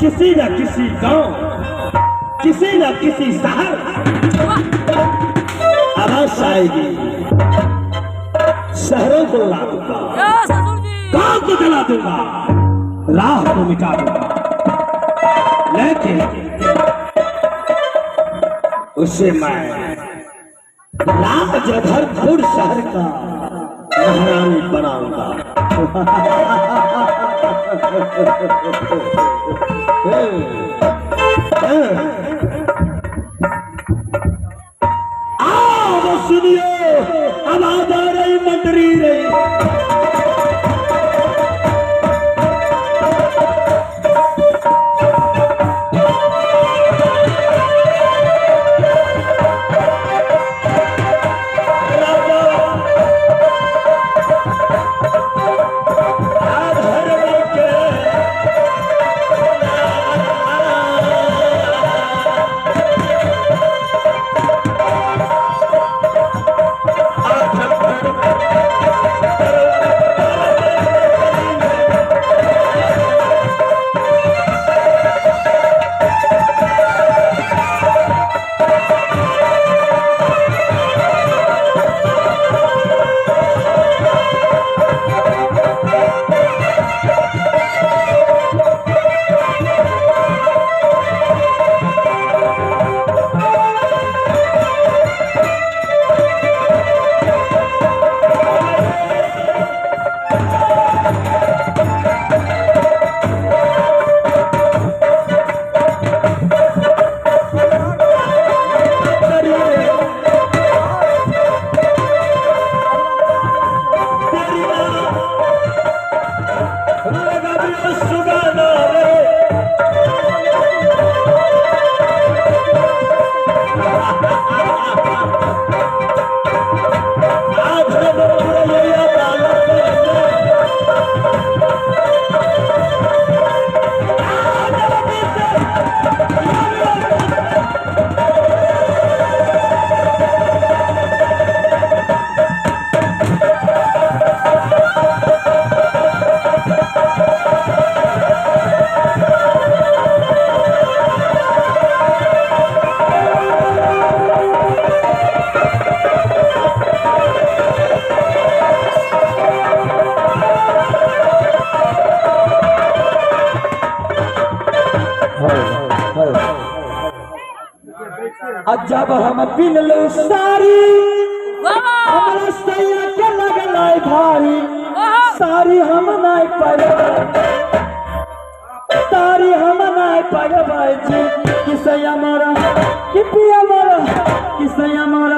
किसी न किसी गांव, किसी न किसी शहर आवाज आएगी। शहरों को उड़ा दूंगा, गांव को जला दूंगा, राह को मिटा दूंगा, लेकिन उसे मैं राजभरपुर शहर का महारानी बनाऊंगा। आओ सुनिए, आवाज आ रही, मंडरी रही। जब हम पिनलू सारी हमारा सैया के लगल भारी, सारी हम नहीं पड़े, सारी हम नहीं पड़े जी। कि सैया मोरा, कि पिया मोरा, कि सैया मोरा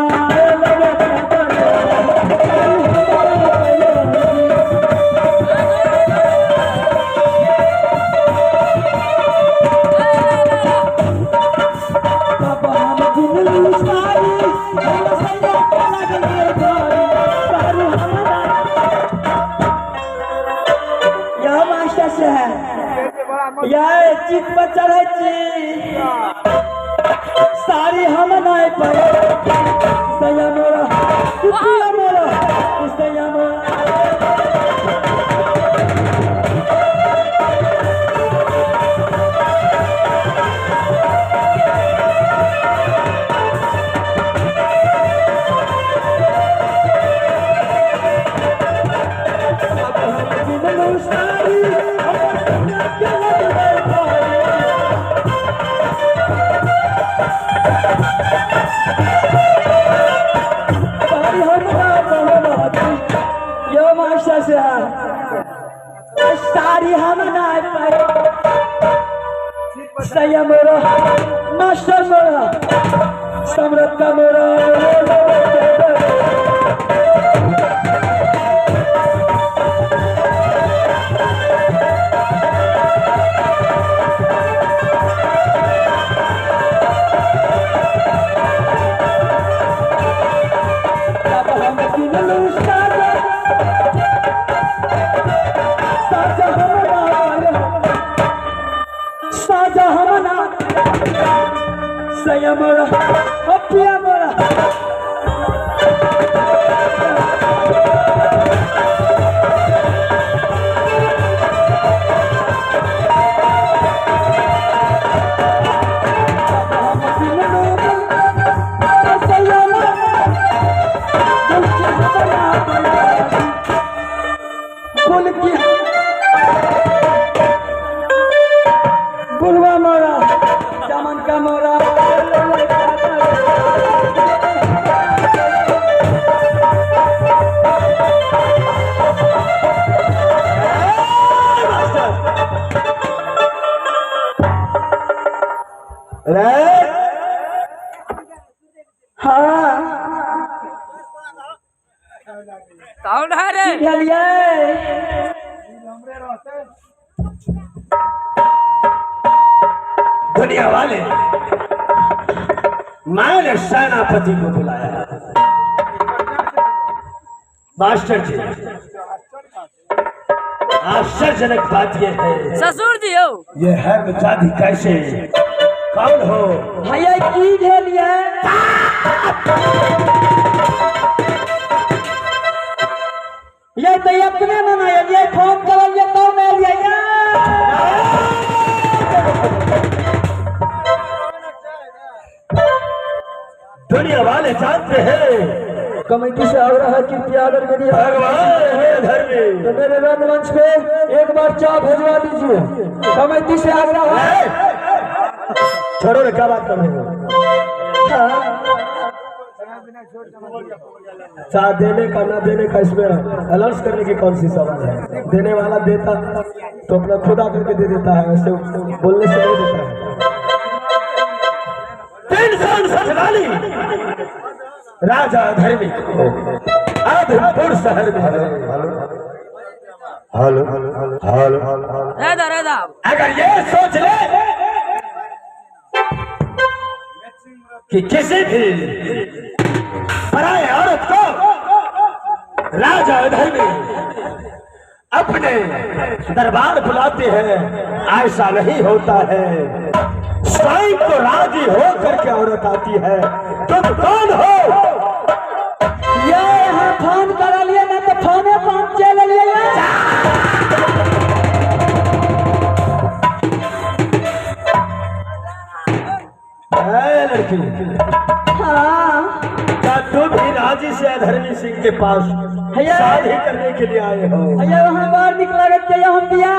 चित पर चढ़े ची सारी हम नहीं पड़े। सैया मोरा, पिया मोरा, सैया मोरा सारी हम नहीं पाए। सैया मोरा, मास्टर मोरा, सम्राट का मोरा सैया मोरा, पिया मोरा का मोरा कौन है रे? दुनिया वाले मैंने सेनापति को बुलाया। मास्टर जी, आश्चर्यजनक बात यह है, ससुर जी हो, ये है मितादी कैसे? कौन हो? भैया की भेलिए ये तो अपने मनाया ये फोन करिए तो मैं लिया दुनिया वाले जानते हैं कमेटी से आग्रह है कृपया अगर मेरी भगवान है धर्मी, तो मेरे रंगमंच पे एक बार चाय भेजवा दीजिए। कमेटी से आग्रह है। छोड़ो ना, क्या बात कर रहे हो? चाह देने का ना देने का इसमें अलाउंस करने की कौन सी सवाल है? देने वाला देता तो अपना खुदा करके दे देता है, ऐसे बोलने से नहीं देता है। राजा धर्मी आधमपुर शहर में हेलो रेदा अगर ये सोच ले कि किसी भी पराये औरत को राजा धर्मी अपने दरबार बुलाते हैं, ऐसा नहीं होता है। स्वयं को राजी होकर के औरत आती है। तुम कौन हो? ये यहाँ फोन करा लिए ना तो फोने फोन चल लिए लड़की, हाँ क्या तुम भी राजी से अधर्मी सिंह के पास शादी करने के लिए आए हो? भैया वहाँ बाहर निकला हम दिया